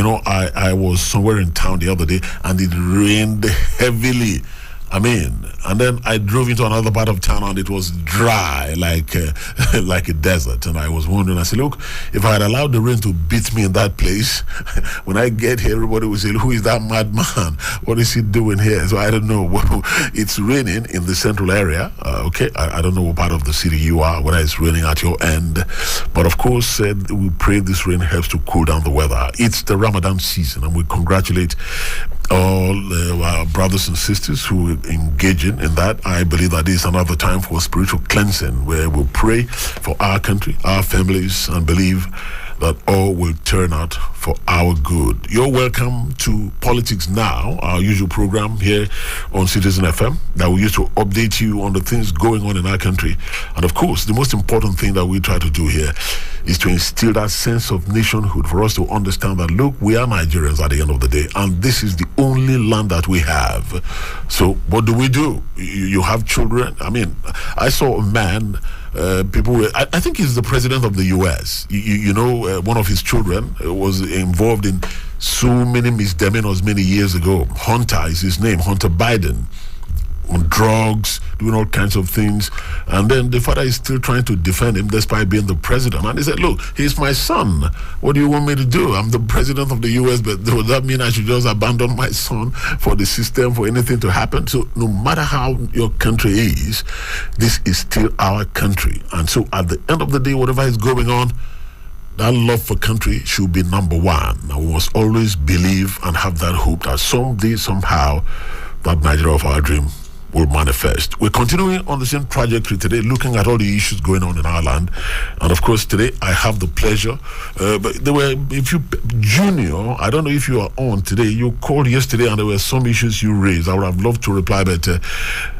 I was somewhere in town the other day and it rained heavily. And then I drove into another part of town and it was dry like like a desert. And I was wondering, I said, look, if I had allowed the rain to beat me in that place, when I get here, everybody will say, who is that madman? What is he doing here? So I don't know. It's raining in the central area. I don't know what part of the city you are, whether it's raining at your end. But of course, we pray this rain helps to cool down the weather. It's the Ramadan season and we congratulate all our brothers and sisters who are engaging in that. I believe that is another time for spiritual cleansing where we'll pray for our country, our families, and believe that all will turn out for our good. You're welcome to Politics Now, our usual program here on Citizen FM that we used to update you on the things going on in our country. And of course, the most important thing that we try to do here is to instill that sense of nationhood for us to understand that, look, we are Nigerians at the end of the day, and this is the only land that we have. So what do? You have children. I saw a man, I think he's the president of the US. One of his children was involved in so many misdemeanors many years ago. Hunter is his name, Hunter Biden, on drugs, doing all kinds of things. And then the father is still trying to defend him despite being the president. And he said, look, he's my son. What do you want me to do? I'm the president of the US, but does that mean I should just abandon my son for the system, for anything to happen? So no matter how your country is, this is still our country. And so at the end of the day, whatever is going on, that love for country should be number one. And we must always believe and have that hope that someday, somehow, that Nigeria of our dream will manifest. We're continuing on the same trajectory today, looking at all the issues going on in our land. And of course, today I have the pleasure, but there were, Junior, I don't know if you are on today, you called yesterday and there were some issues you raised. I would have loved to reply, but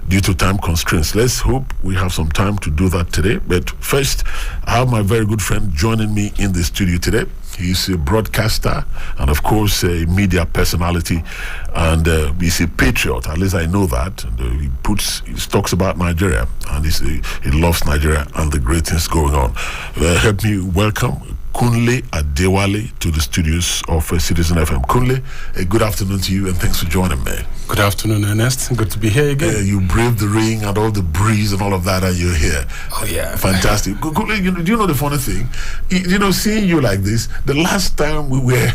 due to time constraints, let's hope we have some time to do that today. But first, I have my very good friend joining me in the studio today. He's a broadcaster and, of course, a media personality, and he's a patriot. At least I know that. And, he talks about Nigeria, and he loves Nigeria and the great things going on. Help me welcome Kunle Adewale to the studios of Citizen FM. Kunle, good afternoon to you, and thanks for joining me. Good afternoon, Ernest. Good to be here again. You braved the rain and all the breeze and all of that, and you're here. Oh, yeah. Fantastic. Kunle, do you know the funny thing? Seeing you like this, the last time we were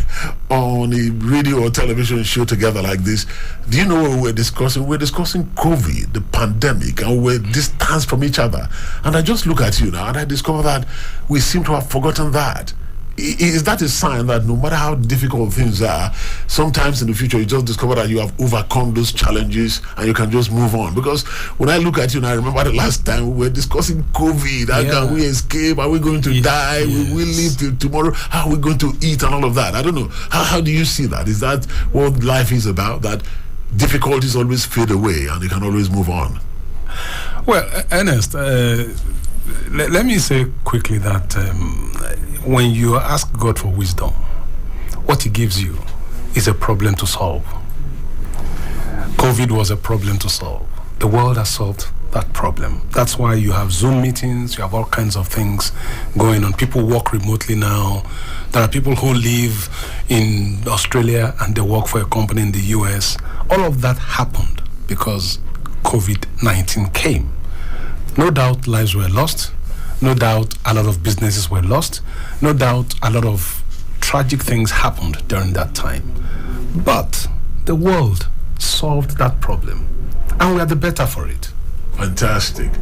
on a radio or television show together like this, do you know what we were discussing? We were discussing COVID, the pandemic, and we were distanced from each other. And I just look at you now, and I discover that we seem to have forgotten that. Is that a sign that no matter how difficult things are, sometimes in the future you just discover that you have overcome those challenges and you can just move on? Because when I look at you and I remember the last time we were discussing COVID, how can we escape? Are we going to die? Yes. Will we live till tomorrow? How are we going to eat and all of that? I don't know. How do you see that? Is that what life is about? That difficulties always fade away and you can always move on? Well, Ernest, let me say quickly that when you ask God for wisdom, what He gives you is a problem to solve. COVID was a problem to solve. The world has solved that problem. That's why you have Zoom meetings, you have all kinds of things going on. People work remotely now. There are people who live in Australia and they work for a company in the US. All of that happened because COVID-19 came. No doubt lives were lost. No doubt a lot of businesses were lost. No doubt a lot of tragic things happened during that time. But the world solved that problem, and we are the better for it. Fantastic.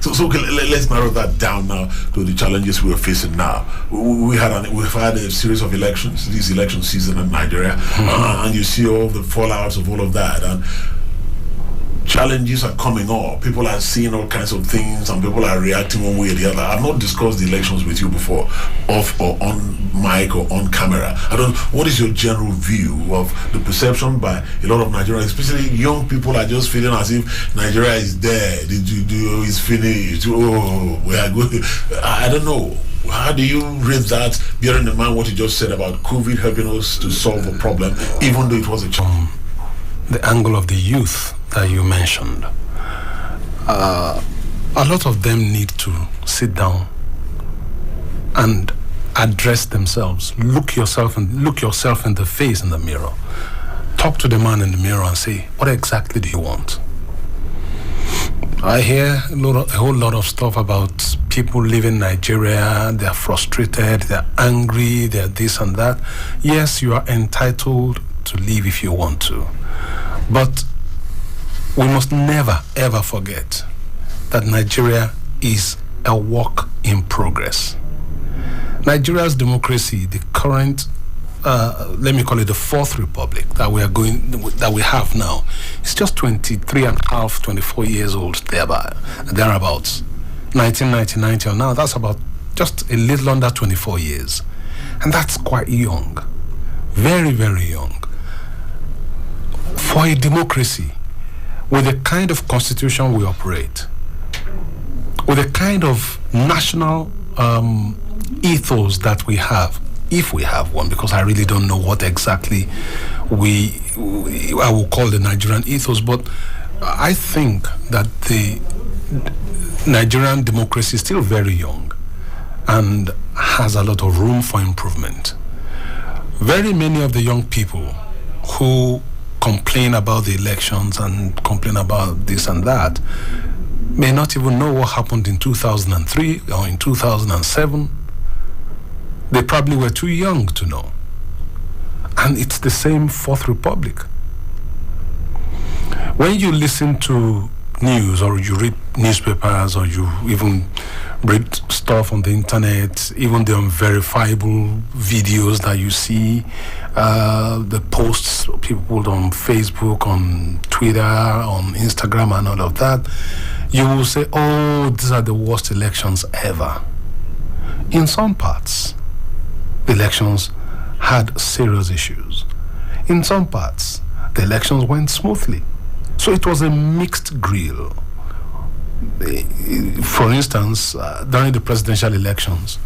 So okay, let's narrow that down now to the challenges we are facing now. We've had a series of elections, this election season in Nigeria, and you see all the fallouts of all of that, and challenges are coming up. People are seeing all kinds of things and people are reacting one way or the other. I've not discussed the elections with you before, off or on mic or on camera. What is your general view of the perception by a lot of Nigerians, especially young people, are just feeling as if Nigeria is dead, it's finished, we are good. I don't know. How do you rate that, bearing in mind what you just said about COVID helping us to solve a problem, even though it was a challenge? The angle of the youth that you mentioned, a lot of them need to sit down and address themselves. Look yourself in the face in the mirror. Talk to the man in the mirror and say, what exactly do you want? I hear a whole lot of stuff about people leaving Nigeria. They're frustrated, they're angry, they're this and that. Yes, you are entitled to leave if you want to. But we must never, ever forget that Nigeria is a work in progress. Nigeria's democracy, the current, let me call it the Fourth Republic that we have now, it's just 23 and a half, 24 years old, thereabouts. 1999 till now, that's about just a little under 24 years. And that's quite young. Very, very young. For a democracy, with the kind of constitution we operate, with the kind of national ethos that we have, if we have one, because I really don't know what exactly I will call the Nigerian ethos, but I think that the Nigerian democracy is still very young and has a lot of room for improvement. Very many of the young people who complain about the elections and complain about this and that may not even know what happened in 2003 or in 2007. They probably were too young to know. And it's the same Fourth Republic. When you listen to news or you read newspapers or you even read stuff on the internet, even the unverifiable videos that you see, the posts people put on Facebook, on Twitter, on Instagram and all of that, you will say, oh, these are the worst elections ever. In some parts, the elections had serious issues. In some parts, the elections went smoothly. So it was a mixed grill. For instance, during the presidential elections,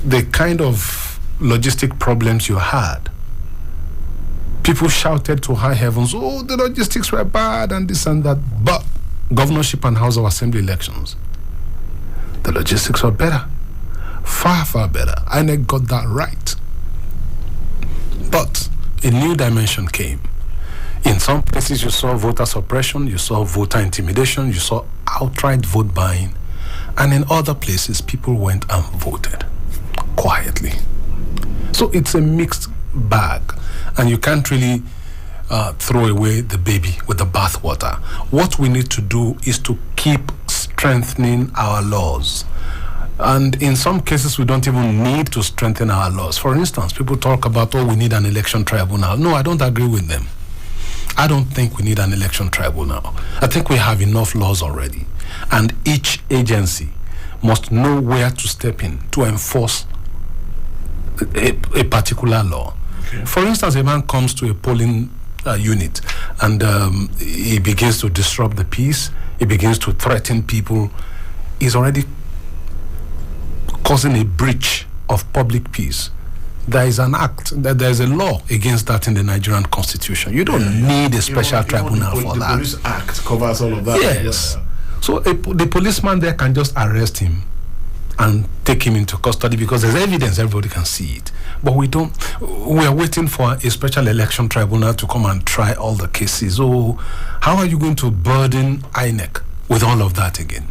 the kind of logistic problems you had, people shouted to high heavens, oh, the logistics were bad and this and that. But governorship and House of Assembly elections, the logistics were better. Far, far better. INEC got that right. But a new dimension came. In some places, you saw voter suppression, you saw voter intimidation, you saw outright vote buying. And in other places, people went and voted quietly. So it's a mixed bag. And you can't really throw away the baby with the bathwater. What we need to do is to keep strengthening our laws. And in some cases, we don't even need to strengthen our laws. For instance, people talk about, oh, we need an election tribunal. No, I don't agree with them. I don't think we need an election tribunal. I think we have enough laws already. And each agency must know where to step in to enforce a particular law. Okay. For instance, a man comes to a polling unit and he begins to disrupt the peace. He begins to threaten people. He's already causing a breach of public peace. There is an act, there is a law against that in the Nigerian constitution. You don't need a special tribunal for that. The Police Act covers all of that. Yes. So the policeman there can just arrest him and take him into custody because there's evidence, everybody can see it. But we are waiting for a special election tribunal to come and try all the cases. Oh, how are you going to burden INEC with all of that again?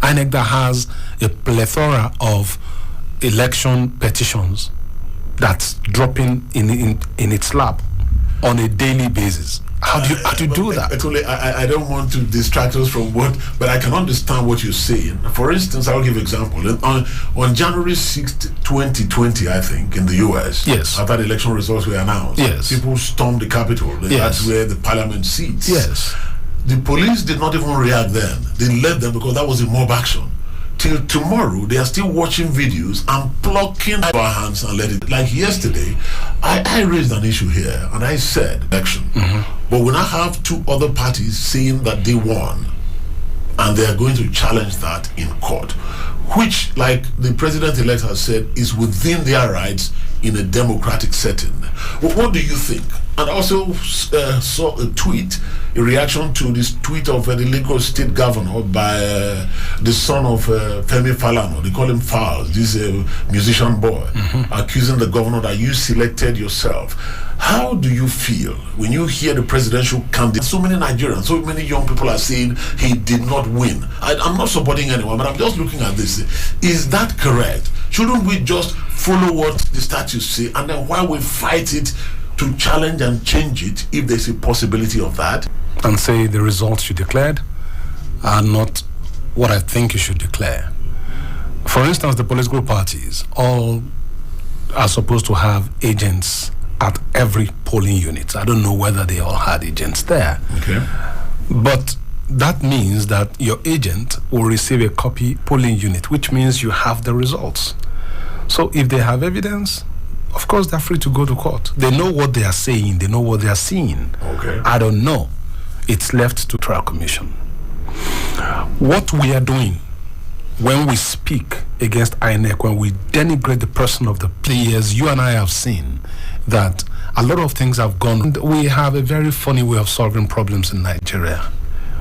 INEC that has a plethora of election petitions that's dropping in its lap on a daily basis. How do you do that? Actually, I don't want to distract us from what, but I can understand what you're saying. For instance, I'll give an example. On January 6th, 2020, I think, in the US, yes, after the election results were announced, yes, people stormed the Capitol. Yes. That's where the parliament sits. Yes. The police did not even react then. They let them because that was a mob action. Till tomorrow, they are still watching videos and plucking our hands and let it. Like yesterday, I raised an issue here and I said election. Mm-hmm. But we now have two other parties saying that they won and they are going to challenge that in court, which, like the president-elect has said, is within their rights in a democratic setting. What do you think? And I also saw a tweet, a reaction to this tweet of the Lagos State Governor by the son of Femi Falana. They call him Falz, this musician boy, accusing the governor that you selected yourself. How do you feel when you hear the presidential candidate? So many Nigerians, so many young people are saying he did not win. I'm not supporting anyone, but I'm just looking at this. Is that correct? Shouldn't we just follow what the statutes say, and then while we fight it to challenge and change it if there's a possibility of that? And say the results you declared are not what I think you should declare. For instance, the political parties all are supposed to have agents at every polling unit. I don't know whether they all had agents there. Okay. But that means that your agent will receive a copy polling unit, which means you have the results. So if they have evidence, of course they're free to go to court. They know what they are saying, they know what they are seeing. Okay. I don't know. It's left to trial commission. What we are doing when we speak against INEC, when we denigrate the person of the players, you and I have seen that a lot of things have gone. We have a very funny way of solving problems in Nigeria.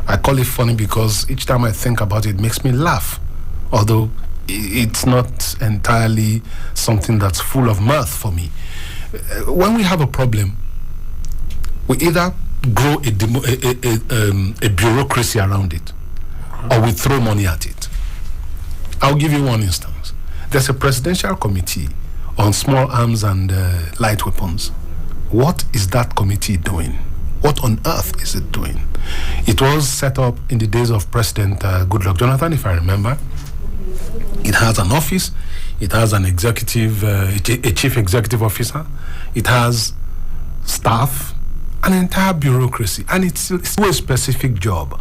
I call it funny because each time I think about it, it makes me laugh, although it's not entirely something that's full of mirth for me. When we have a problem, we either grow a bureaucracy around it, or we throw money at it. I'll give you one instance. There's a presidential committee on small arms and light weapons. What is that committee doing? What on earth is it doing? It was set up in the days of President Goodluck Jonathan, if I remember. It has an office, it has an executive, a chief executive officer, it has staff, an entire bureaucracy, and it's a specific job.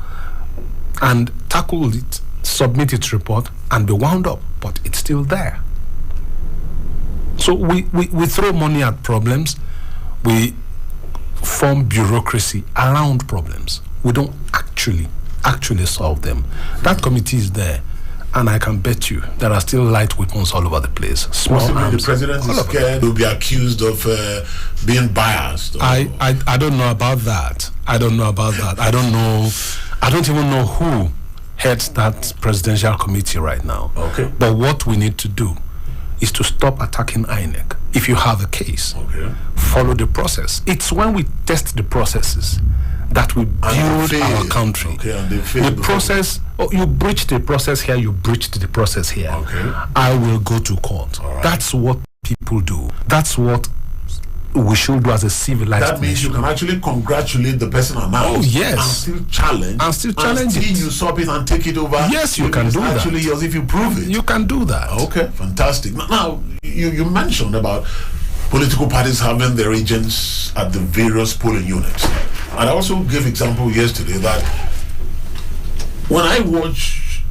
And tackle it, submit its report, and be wound up, but it's still there. So we throw money at problems, we form bureaucracy around problems. We don't actually solve them. That committee is there, and I can bet you there are still light weapons all over the place. Small arms, the president is scared to be accused of being biased. I don't know about that. I don't even know who heads that presidential committee right now. Okay. But what we need to do is to stop attacking INEC. If you have a case, follow the process. It's when we test the processes that we build our country. The process, you breach the process here, you breached the process here. I will go to court. That's what people do. That's what we should do as a civilized nation. That means you can actually congratulate the person announced. Oh, yes. And still challenge. And still challenge it. Usurp it and take it over. Yes, you can do that. Actually, yours if you prove it. You can do that. Okay, fantastic. Now, you mentioned about political parties having their agents at the various polling units. And I also gave example yesterday that when I watch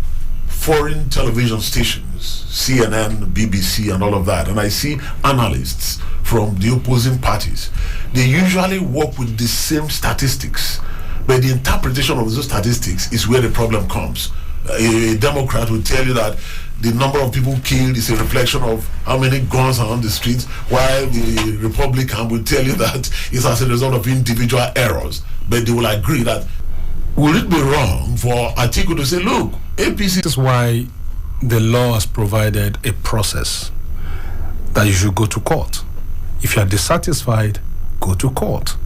foreign television stations, CNN, BBC, and all of that, and I see analysts from the opposing parties, they usually work with the same statistics, but the interpretation of those statistics is where the problem comes. A Democrat will tell you that the number of people killed is a reflection of how many guns are on the streets, while the Republican will tell you that it's as a result of individual errors. But they will agree that, will it be wrong for Atiku to say, look, APC... This is why the law has provided a process that you should go to court. If you are dissatisfied, go to court.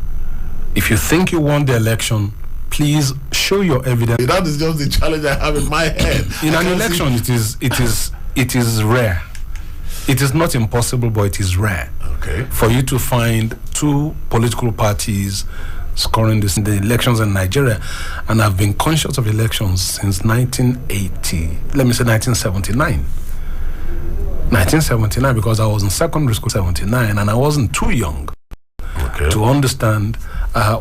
If you think you won the election, please show your evidence. That is just the challenge I have in my head. In an election, it is rare. It is not impossible, but it is rare. Okay. For you to find two political parties scoring this in the elections in Nigeria, and I've been conscious of elections since 1980. Let me say 1979. 1979, because I was in secondary school 79, and I wasn't too young to understand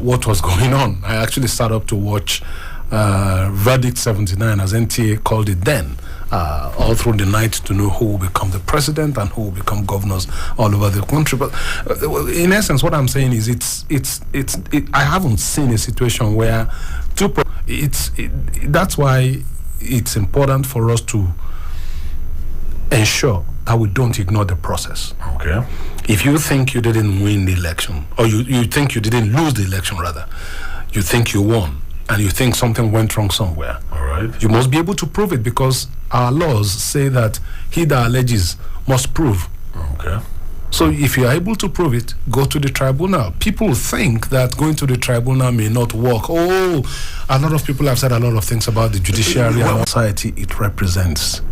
what was going on. I actually sat up to watch Verdict 79, as NTA called it then, all through the night, to know who will become the president and who will become governors all over the country. But in essence, what I'm saying is, I haven't seen a situation where that's why it's important for us to ensure that we don't ignore the process. Okay. If you think you didn't win the election, or you think you didn't lose the election, rather, you think you won, and you think something went wrong somewhere, All right. you must be able to prove it, because our laws say that he that alleges must prove. Okay. So if you are able to prove it, go to the tribunal. People think that going to the tribunal may not work. Oh, a lot of people have said a lot of things about the judiciary and society it represents.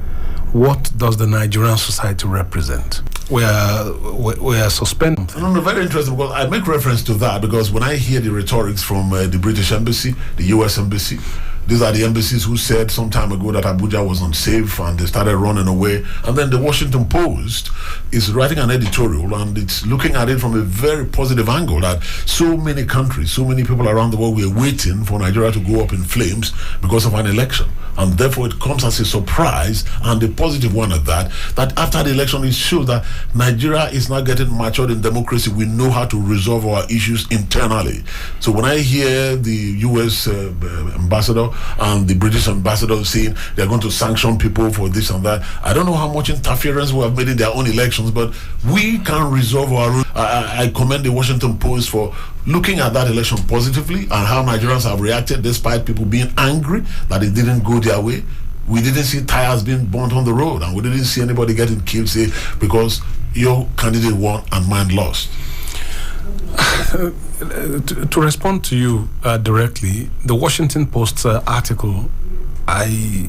What does the Nigerian society represent? We are suspended. No, very interesting, because I make reference to that because when I hear the rhetorics from the British Embassy, the US Embassy, these are the embassies who said some time ago that Abuja was unsafe and they started running away. And then the Washington Post is writing an editorial and it's looking at it from a very positive angle, that so many countries, so many people around the world were waiting for Nigeria to go up in flames because of an election. And therefore it comes as a surprise, and the positive one at that after the election it shows that Nigeria is now getting matured in democracy. We know how to resolve our issues internally. So when I hear the US ambassador and the British ambassador saying they're going to sanction people for this and that, I don't know how much interference we have made in their own elections, but we can resolve our own. I commend the Washington Post for looking at that election positively and how Nigerians have reacted despite people being angry that it didn't go their way. We didn't see tires being burnt on the road, and we didn't see anybody getting killed, say, because your candidate won and mine lost. To respond to you directly, the Washington Post article, I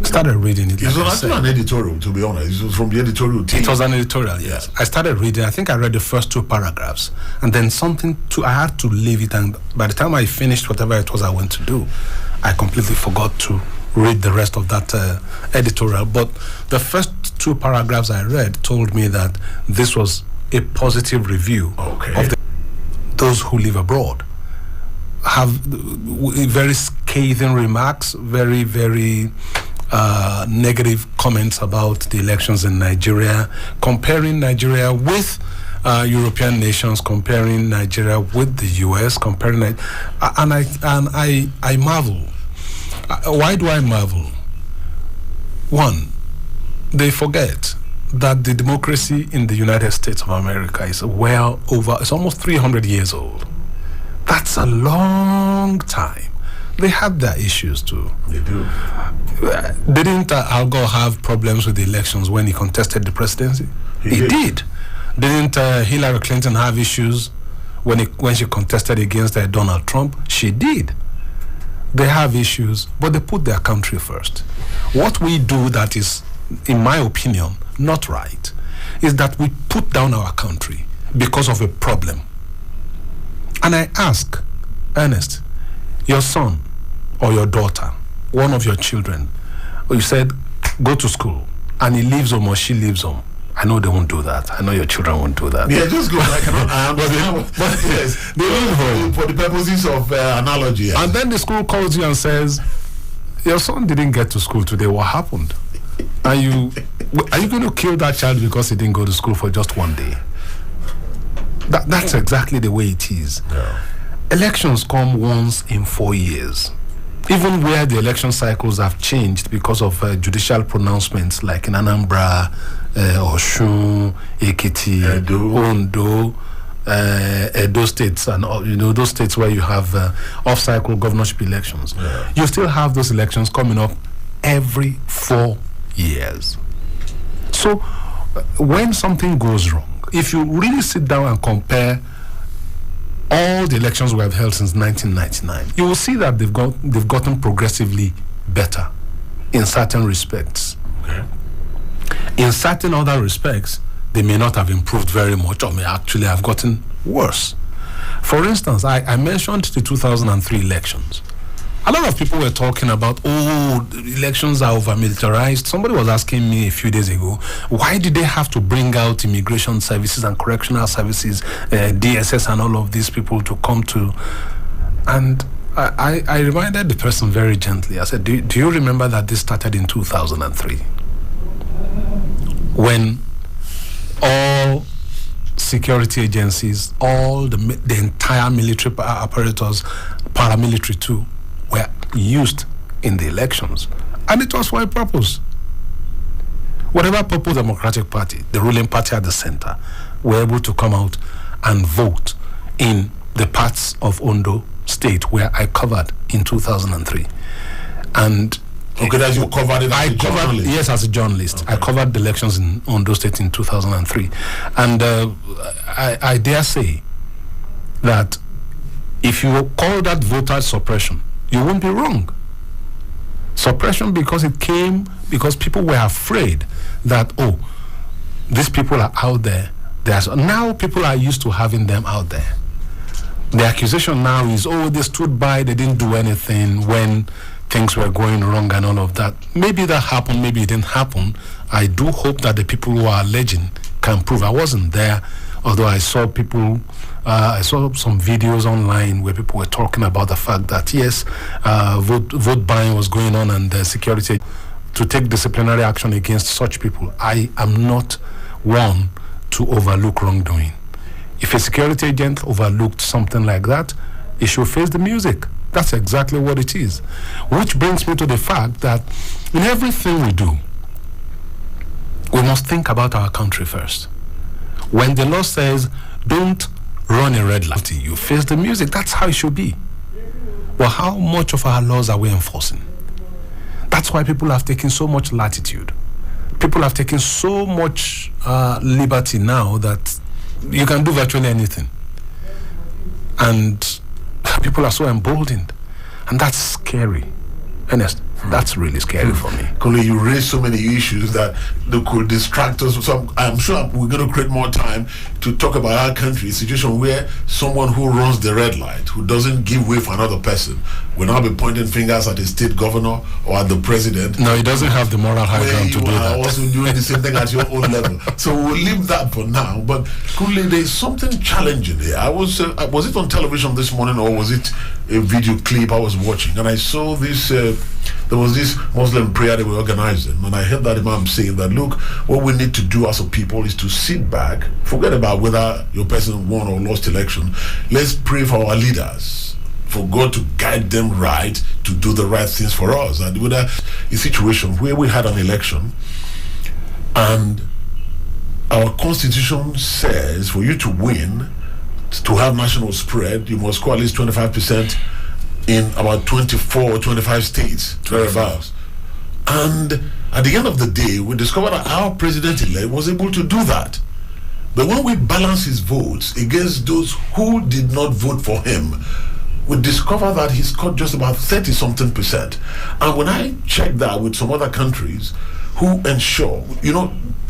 started reading it. It was actually an editorial, to be honest. It was from the editorial team. It was an editorial, yes. I started reading. I think I read the first 2 paragraphs, and then I had to leave it, and by the time I finished whatever it was I went to do, I completely forgot to read the rest of that editorial. But the first 2 paragraphs I read told me that this was a positive review of those who live abroad. Have very scathing remarks, very, very negative comments about the elections in Nigeria, comparing Nigeria with European nations, comparing Nigeria with the US, and I marvel. Why do I marvel? One, they forget that the democracy in the United States of America is it's almost 300 years old. That's a long time. They have their issues too. They do. Didn't Al Gore have problems with the elections when he contested the presidency? He did. Didn't Hillary Clinton have issues when she contested against Donald Trump? She did. They have issues, but they put their country first. What we do that is, in my opinion, not right, is that we put down our country because of a problem. And I ask, Ernest, your son or your daughter, one of your children, you said, go to school, and he leaves home or she leaves home. I know they won't do that. I know your children won't do that. Yeah, just go. Yes, they leave home for the purposes of analogy. Yes. And then the school calls you and says, your son didn't get to school today. What happened? Are you going to kill that child because he didn't go to school for just one day? That's exactly the way it is. Yeah. Elections come once in 4 years. Even where the election cycles have changed because of judicial pronouncements, like in Anambra, Osun, Ekiti, Ondo, Edo states, and those states where you have off-cycle governorship elections. Yeah. You still have those elections coming up every 4 years. So when something goes wrong, if you really sit down and compare all the elections we have held since 1999, you will see that they've gotten progressively better in certain respects. Okay. In certain other respects, they may not have improved very much, or may actually have gotten worse. For instance, I mentioned the 2003 elections. A lot of people were talking about, the elections are over-militarized. Somebody was asking me a few days ago, why did they have to bring out immigration services and correctional services, DSS and all of these people to come to? And I reminded the person very gently. I said, do you remember that this started in 2003? When all security agencies, all the entire military apparatus, paramilitary too, were used in the elections. And it was for a purpose. Whatever People's Democratic Party, the ruling party at the center, were able to come out and vote in the parts of Ondo State where I covered in 2003. And okay, that you covered it as a journalist. Yes, as a journalist. Okay. I covered the elections in Ondo State in 2003. And I dare say that if you call that voter suppression, you won't be wrong. Suppression because it came because people were afraid that, oh, these people are out there. Now people are used to having them out there. The accusation now is, oh, they stood by, they didn't do anything when things were going wrong and all of that. Maybe that happened, maybe it didn't happen. I do hope that the people who are alleging can prove. I wasn't there, although I saw people, I saw some videos online where people were talking about the fact that, yes, vote buying was going on and the security to take disciplinary action against such people. I am not one to overlook wrongdoing. If a security agent overlooked something like that, he should face the music. That's exactly what it is. Which brings me to the fact that in everything we do, we must think about our country first. When the law says, don't run a red light, you face the music. That's how it should be. Well, how much of our laws are we enforcing? That's why people have taken so much latitude. People have taken so much liberty now that you can do virtually anything. And people are so emboldened. And that's scary. Ernest, that's really scary for me. Kole, you raised so many issues that they could distract us. So I'm sure we're going to create more time to talk about our country, a situation where someone who runs the red light, who doesn't give way for another person, will now be pointing fingers at the state governor or at the president. No, he doesn't have the moral high ground to do that. You are also doing the same thing at your own level. So we'll leave that for now. But Kole, there's something challenging here. Was it on television this morning or was it a video clip I was watching? And I saw this, there was this Muslim prayer they were organizing. And I heard that Imam saying that, look, what we need to do as a people is to sit back, forget about whether your person won or lost election. Let's pray for our leaders, for God to guide them right, to do the right things for us. And with a situation where we had an election and our constitution says for you to win, to have national spread, you must score at least 25% in about 24 or 25 states, thereabouts. And at the end of the day, we discovered that our president-elect was able to do that. But when we balance his votes against those who did not vote for him, we discover that he scored just about 30-something%. And when I checked that with some other countries who ensure,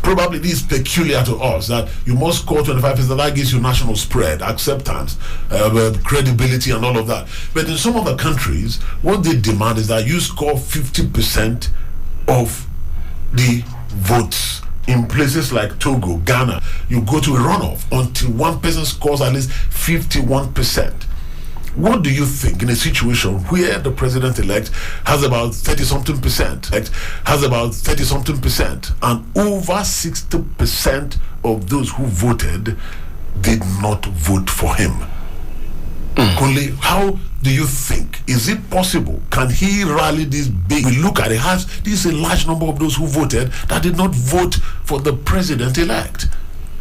probably this is peculiar to us, that you must score 25%, that gives you national spread, acceptance, credibility and all of that. But in some other countries, what they demand is that you score 50% of the votes. In places like Togo, Ghana, you go to a runoff until one person scores at least 51%. What do you think in a situation where the president-elect has about 30-something%, and over 60% of those who voted did not vote for him? Kole, how do you think? Is it possible? Can he rally this big? We look at it, this is a large number of those who voted that did not vote for the president-elect.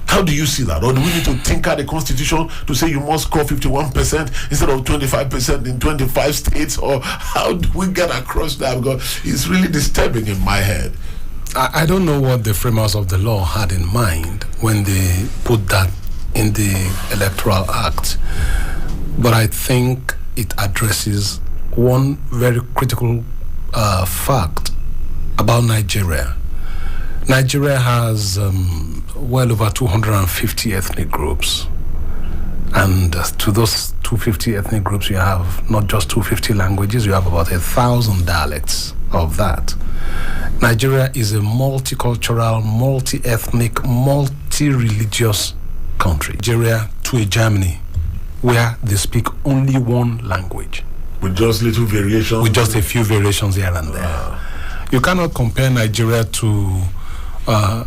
How do you see that? Or do we need to tinker the constitution to say you must score 51% instead of 25% in 25 states? Or how do we get across that? Because it's really disturbing in my head. I don't know what the framers of the law had in mind when they put that in the Electoral Act. But I think it addresses one very critical fact about Nigeria. Nigeria has well over 250 ethnic groups. And to those 250 ethnic groups, you have not just 250 languages, you have about 1,000 dialects of that. Nigeria is a multicultural, multi-ethnic, multi-religious country. Nigeria to a Germany, where they speak only one language. With just little variations? With just a few variations here and there. You cannot compare Nigeria to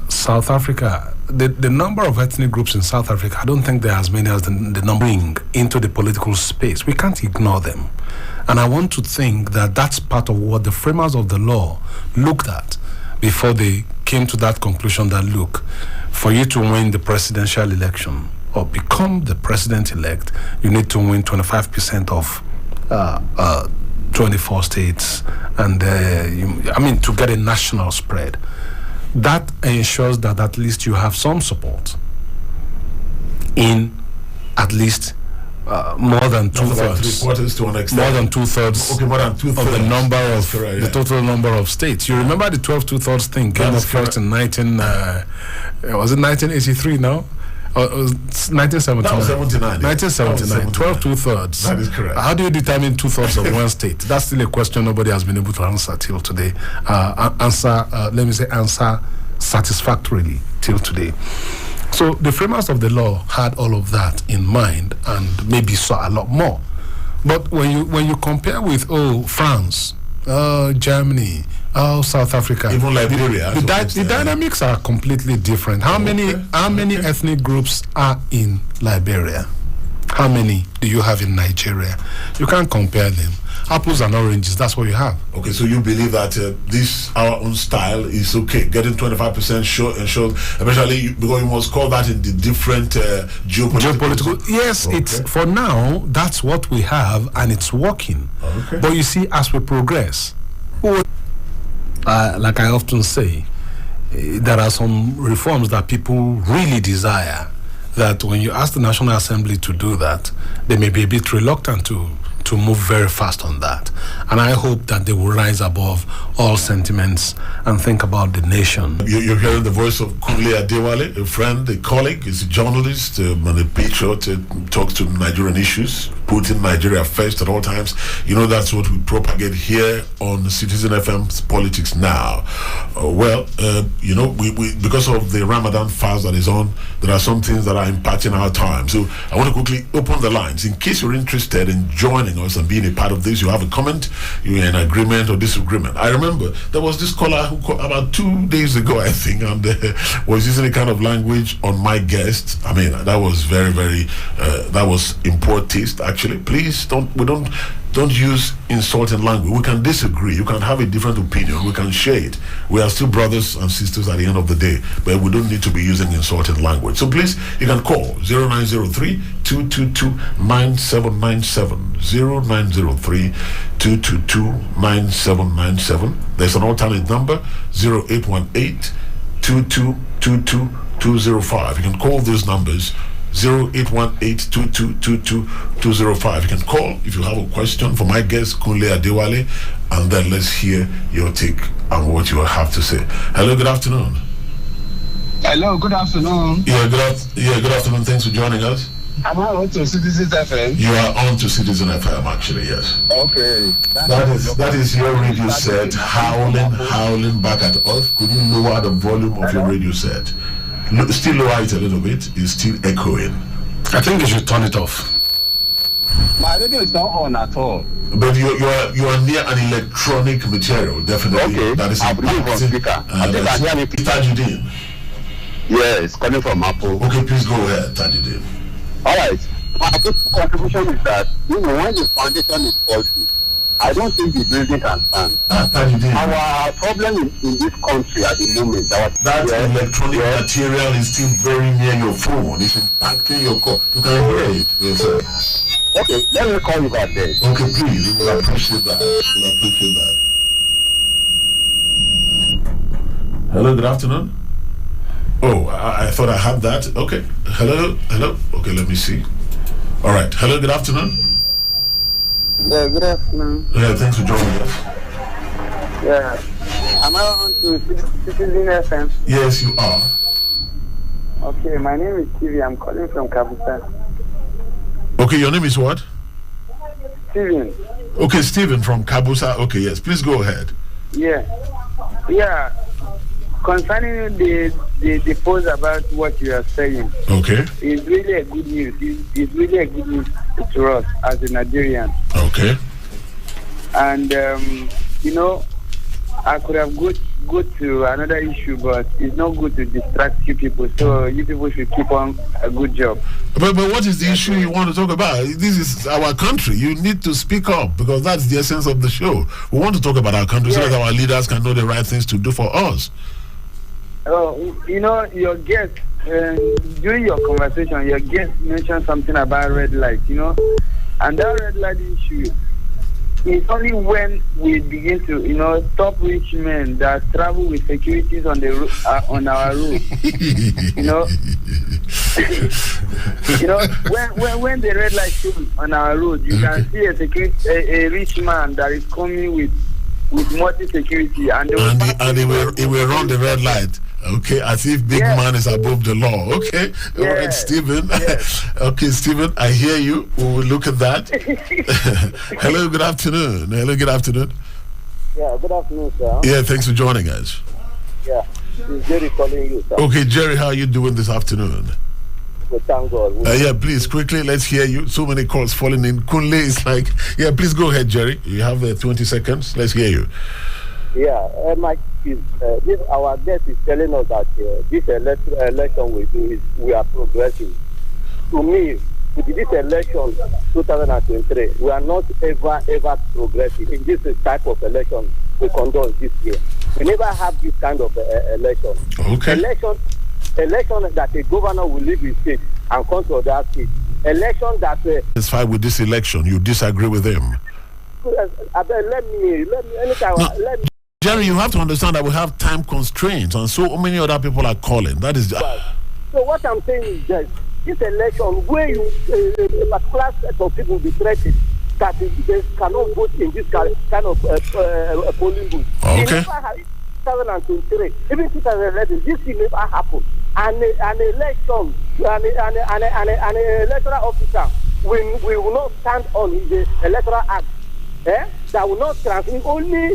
South Africa. The number of ethnic groups in South Africa, I don't think there are as many as the number into the political space. We can't ignore them. And I want to think that that's part of what the framers of the law looked at before they came came to that conclusion that, look, for you to win the presidential election or become the president-elect, you need to win 25% of 24 states, and to get a national spread. That ensures that at least you have some support in at least more than two-thirds. More than two-thirds. Okay, more than two-thirds of the number of the total number of states. You remember the 12 two-thirds thing came up first in 1983 now? Or 1979. That was 79. 1979. 12 two-thirds. That is correct. How do you determine two-thirds of one state? That's still a question nobody has been able to answer till today. Answer satisfactorily till today. So the framers of the law had all of that in mind and maybe saw a lot more. But when you compare with France, Germany, South Africa, even Liberia, the dynamics are completely different. How many ethnic groups are in Liberia? How many do you have in Nigeria? You can't compare them. Apples and oranges, that's what you have. Okay, so you believe that this, our own style, is okay. Getting 25% sure, especially because you must call that in the different geopolitical. Yes, okay. It's for now, that's what we have, and it's working. Okay. But you see, as we progress, like I often say, there are some reforms that people really desire, that when you ask the National Assembly to do that, they may be a bit reluctant to move very fast on that. And I hope that they will rise above all sentiments and think about the nation. You're hearing the voice of Kunle Adewale, a friend, a colleague, is a journalist and a patriot, talks to Nigerian issues, putting Nigeria first at all times. You know, that's what we propagate here on Citizen FM's Politics Now. We because of the Ramadan fast that is on, there are some things that are impacting our time. So I want to quickly open the lines. In case you're interested in joining us and being a part of this, you have a comment, you're in agreement or disagreement. I remember there was this caller who called about 2 days ago, I think, and was using a kind of language on my guest. I mean, that was very, very, that was in poor taste, actually. Please don't use insulting language. We can disagree. You can have a different opinion. We can share it. We are still brothers and sisters at the end of the day, but we don't need to be using insulting language. So please, you can call 0903-222-9797. 0903-222-9797. There's an alternate number, 0818-2222-205. You can call those numbers. 0818-2222-205. You can call if you have a question for my guest, Kunle Adewale, and then let's hear your take on what you have to say. Hello, good afternoon. Hello, good afternoon. Yeah, good afternoon. Thanks for joining us. Am I on to Citizen FM? You are on to Citizen FM, actually, yes. Okay. That is your radio set howling back at us. Could you lower the volume of your radio set? Still lower it a little bit. It's still echoing. I think you should turn it off. My radio is not on at all. But you are near an electronic material, definitely. Okay. That is I believe on speaker. I think I hear me. Tajudeen. Yes, calling from Apple. Okay, please go ahead, Tajudeen. All right. My contribution is that when the foundation is faulty, I don't think the building can stand. Our problem in this country at the moment, that electronic material is still very near your phone. It's impacting your call. You can hear it. Yes, sir. Okay, let me call you back then. Okay, please. We will appreciate that. Hello, good afternoon. Oh, I thought I had that. Okay. Hello. Okay, let me see. All right. Hello, good afternoon. Yeah, good afternoon. Yeah, thanks for joining us. Yeah. Am I on to Citizen FM? Yes, you are. Okay, my name is Stevie. I'm calling from Kabusa. Okay, your name is what? Steven. Okay, Steven from Kabusa. Okay, yes. Please go ahead. Yeah. Concerning the post about what you are saying. Okay. It's really a good news. It's really a good news to us as a Nigerian. Okay. And I could have go to another issue, but it's not good to distract you people. So you people should keep on a good job. But what is the issue you want to talk about? This is our country. You need to speak up because that's the essence of the show. We want to talk about our country so that our leaders can know the right things to do for us. You know, your guest, during your conversation, your guest mentioned something about red light, you know, and that red light issue is only when we begin to, you know, stop rich men that travel with securities on the on our road. You know, you know, when the red light shows on our road, you can see a rich man that is coming with multi security, and he will run the red light. Okay, as if big man is above the law. Okay, all right, Stephen. Okay, Stephen, I hear you. We will look at that. Hello, good afternoon. Hello, good afternoon. Yeah, good afternoon, sir. Yeah, thanks for joining us. Yeah, it's Jerry calling you, sir. Okay, Jerry, how are you doing this afternoon? Well, thank God. Yeah, please, quickly, let's hear you. So many calls falling in. Kunle is like, yeah, please go ahead, Jerry. You have 20 seconds. Let's hear you. Yeah, Mike, our guest is telling us that this election we do we are progressing. To me, with this election 2023, we are not ever progressing in this type of election we conduct this year. We never have this kind of election. Okay. Election that a governor will leave his state and come to other state. Election that satisfied with this election, you disagree with him. Let me. Jerry, you have to understand that we have time constraints, and so many other people are calling. That is. So what I'm saying is that this election, where a particular set of people be threatened that they cannot vote in this kind of polling booth. Okay. 2023, even 2011, this thing never happened. An election, an electoral officer will not stand on the electoral act. That will not transmit only